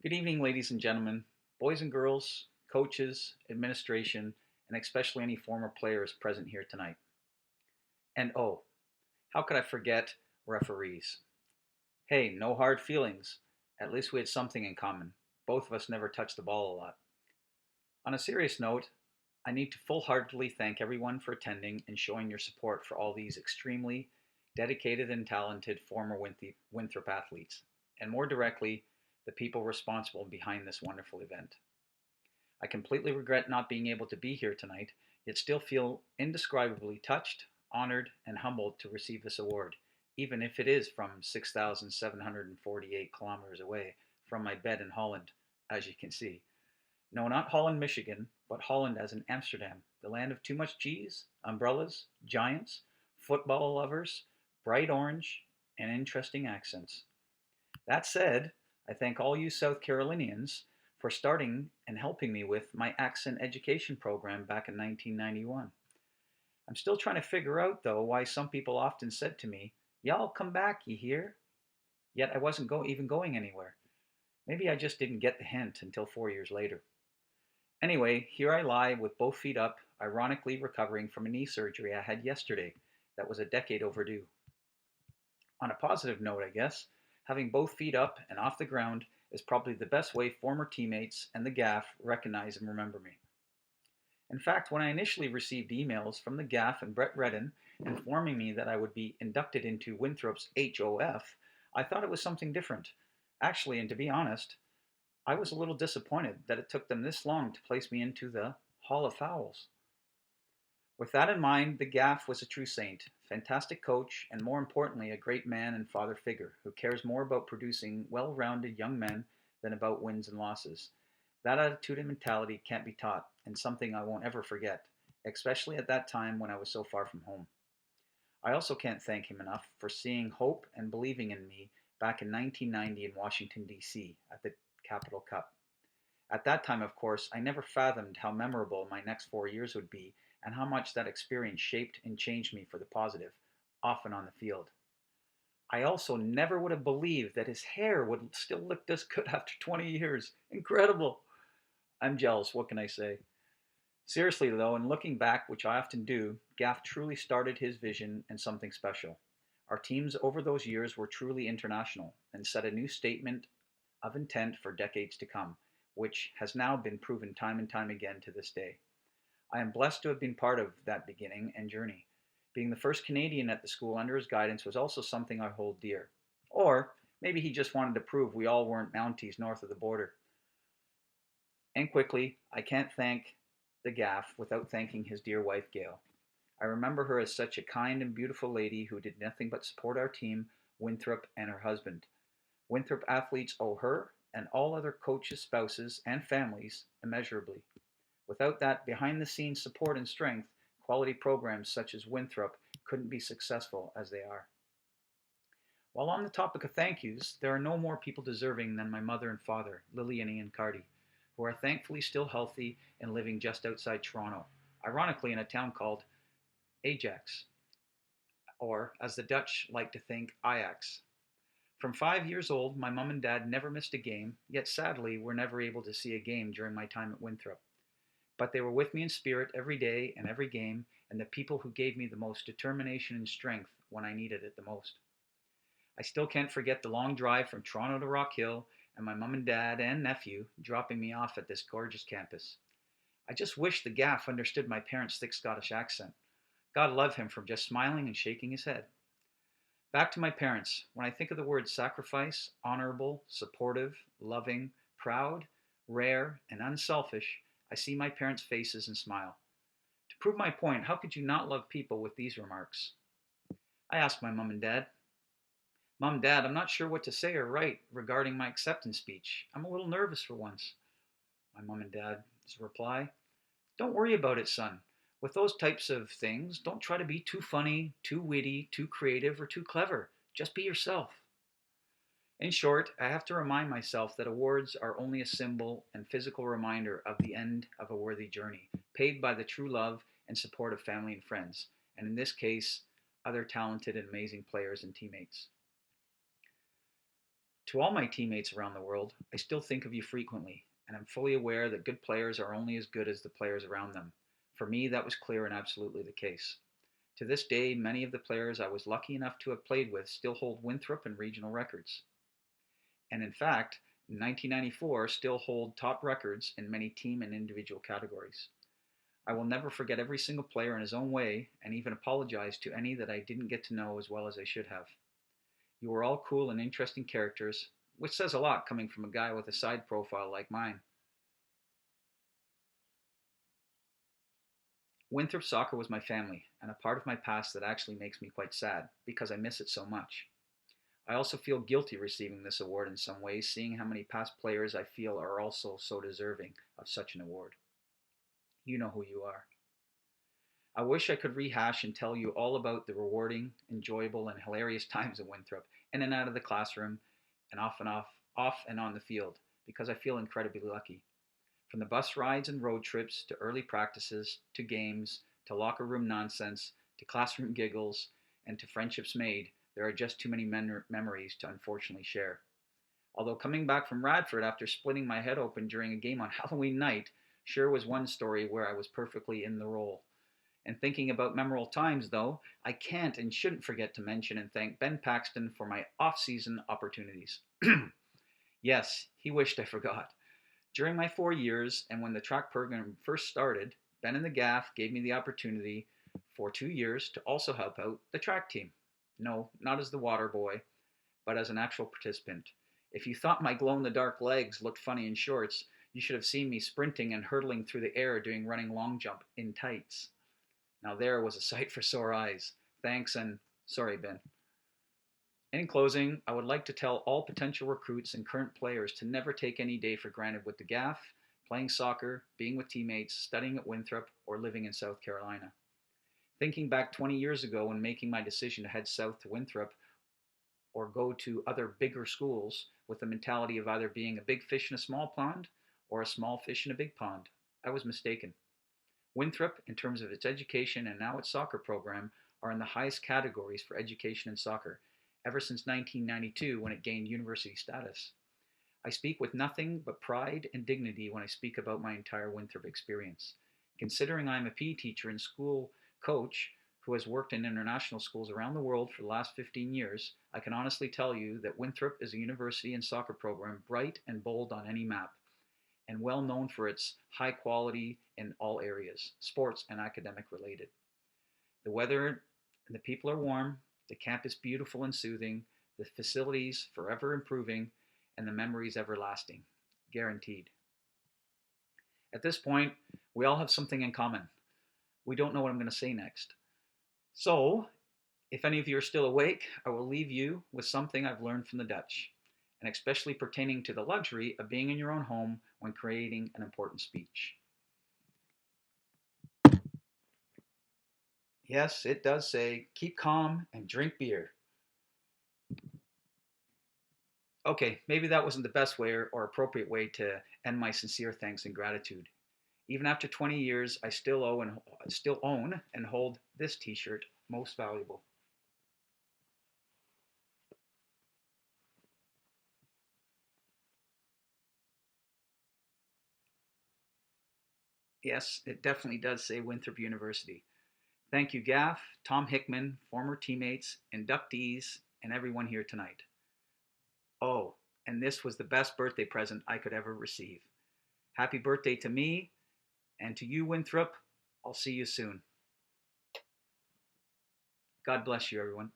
Good evening, ladies and gentlemen, boys and girls, coaches, administration, and especially any former players present here tonight. And oh, how could I forget referees? Hey, no hard feelings. At least we had something in common. Both of us never touched the ball a lot. On a serious note, I need to full heartedly thank everyone for attending and showing your support for all these extremely dedicated and talented former Winthrop athletes, and more directly, the people responsible behind this wonderful event. I completely regret not being able to be here tonight, yet still feel indescribably touched, honored, and humbled to receive this award, even if it is from 6,748 kilometers away from my bed in Holland, as you can see. No, not Holland, Michigan, but Holland as in Amsterdam, the land of too much cheese, umbrellas, giants, football lovers, bright orange, and interesting accents. That said, I thank all you South Carolinians for starting and helping me with my accent education program back in 1991. I'm still trying to figure out, though, why some people often said to me, "Y'all come back, you hear?" Yet I wasn't even going anywhere. Maybe I just didn't get the hint until 4 years later. Anyway, here I lie with both feet up, ironically recovering from a knee surgery I had yesterday that was a decade overdue. On a positive note, I guess, having both feet up and off the ground is probably the best way former teammates and the GAF recognize and remember me. In fact, when I initially received emails from the GAF and Brett Redden informing me that I would be inducted into Winthrop's HOF, I thought it was something different. Actually, and to be honest, I was a little disappointed that it took them this long to place me into the Hall of Fouls. With that in mind, the Gaff was a true saint, fantastic coach, and more importantly, a great man and father figure who cares more about producing well-rounded young men than about wins and losses. That attitude and mentality can't be taught, and something I won't ever forget, especially at that time when I was so far from home. I also can't thank him enough for seeing hope and believing in me back in 1990 in Washington, D.C. at the Capital Cup. At that time, of course, I never fathomed how memorable my next 4 years would be and how much that experience shaped and changed me for the positive, often on the field. I also never would have believed that his hair would still look this good after 20 years. Incredible! I'm jealous, what can I say? Seriously, though, and looking back, which I often do, Gaff truly started his vision and something special. Our teams over those years were truly international and set a new statement of intent for decades to come, which has now been proven time and time again to this day. I am blessed to have been part of that beginning and journey. Being the first Canadian at the school under his guidance was also something I hold dear. Or maybe he just wanted to prove we all weren't Mounties north of the border. And quickly, I can't thank the Gaff without thanking his dear wife, Gail. I remember her as such a kind and beautiful lady who did nothing but support our team, Winthrop, and her husband. Winthrop athletes owe her and all other coaches, spouses, and families immeasurably. Without that behind the scenes support and strength, quality programs such as Winthrop couldn't be successful as they are. While on the topic of thank yous, there are no more people deserving than my mother and father, Lillian and Cardey, who are thankfully still healthy and living just outside Toronto, ironically in a town called Ajax, or as the Dutch like to think, Ajax. From 5 years old, my mom and dad never missed a game, yet sadly were never able to see a game during my time at Winthrop. But they were with me in spirit every day and every game, and the people who gave me the most determination and strength when I needed it the most. I still can't forget the long drive from Toronto to Rock Hill and my mom and dad and nephew dropping me off at this gorgeous campus. I just wish the Gaff understood my parents' thick Scottish accent. God love him for just smiling and shaking his head. Back to my parents. When I think of the words sacrifice, honorable, supportive, loving, proud, rare, and unselfish, I see my parents' faces and smile. To prove my point, how could you not love people with these remarks? I asked my mom and dad, "Mom, Dad, I'm not sure what to say or write regarding my acceptance speech. I'm a little nervous for once." My mom and dad's reply, "Don't worry about it, son. With those types of things, don't try to be too funny, too witty, too creative, or too clever. Just be yourself." In short, I have to remind myself that awards are only a symbol and physical reminder of the end of a worthy journey, paid by the true love and support of family and friends, and in this case, other talented and amazing players and teammates. To all my teammates around the world, I still think of you frequently, and I'm fully aware that good players are only as good as the players around them. For me, that was clear and absolutely the case. To this day, many of the players I was lucky enough to have played with still hold Winthrop and regional records. And in fact, in 1994 still hold top records in many team and individual categories. I will never forget every single player in his own way and even apologize to any that I didn't get to know as well as I should have. You were all cool and interesting characters, which says a lot coming from a guy with a side profile like mine. Winthrop soccer was my family and a part of my past that actually makes me quite sad because I miss it so much. I also feel guilty receiving this award in some ways, seeing how many past players I feel are also so deserving of such an award. You know who you are. I wish I could rehash and tell you all about the rewarding, enjoyable, and hilarious times at Winthrop, in and out of the classroom, and off and on the field, because I feel incredibly lucky. From the bus rides and road trips to early practices to games to locker room nonsense to classroom giggles and to friendships made, there are just too many memories to unfortunately share. Although coming back from Radford after splitting my head open during a game on Halloween night sure was one story where I was perfectly in the role. And thinking about memorable times, though, I can't and shouldn't forget to mention and thank Ben Paxton for my off season opportunities. Yes, he wished I forgot. During my 4 years and when the track program first started, Ben and the Gaff gave me the opportunity for 2 years to also help out the track team. No, not as the water boy, but as an actual participant. If you thought my glow in the dark legs looked funny in shorts, you should have seen me sprinting and hurtling through the air doing running long jump in tights. Now there was a sight for sore eyes. Thanks and sorry, Ben. In closing, I would like to tell all potential recruits and current players to never take any day for granted with the Gaff, playing soccer, being with teammates, studying at Winthrop, or living in South Carolina. Thinking back 20 years ago when making my decision to head south to Winthrop or go to other bigger schools with the mentality of either being a big fish in a small pond or a small fish in a big pond, I was mistaken. Winthrop, in terms of its education and now its soccer program, are in the highest categories for education in soccer, ever since 1992 when it gained university status. I speak with nothing but pride and dignity when I speak about my entire Winthrop experience. Considering I am a PE teacher and school coach who has worked in international schools around the world for the last 15 years, I can honestly tell you that Winthrop is a university and soccer program bright and bold on any map, and well known for its high quality in all areas, sports and academic related. The weather and the people are warm, the campus beautiful and soothing, the facilities forever improving, and the memories everlasting. Guaranteed. At this point, we all have something in common. We don't know what I'm going to say next. So, if any of you are still awake, I will leave you with something I've learned from the Dutch, and especially pertaining to the luxury of being in your own home when creating an important speech. Yes, it does say, keep calm and drink beer. Okay, maybe that wasn't the best way or appropriate way to end my sincere thanks and gratitude. Even after 20 years, I still own and hold this T-shirt, most valuable. Yes, it definitely does say Winthrop University. Thank you, Gaff, Tom Hickman, former teammates, inductees, and everyone here tonight. Oh, and this was the best birthday present I could ever receive. Happy birthday to me, and to you, Winthrop. I'll see you soon. God bless you, everyone.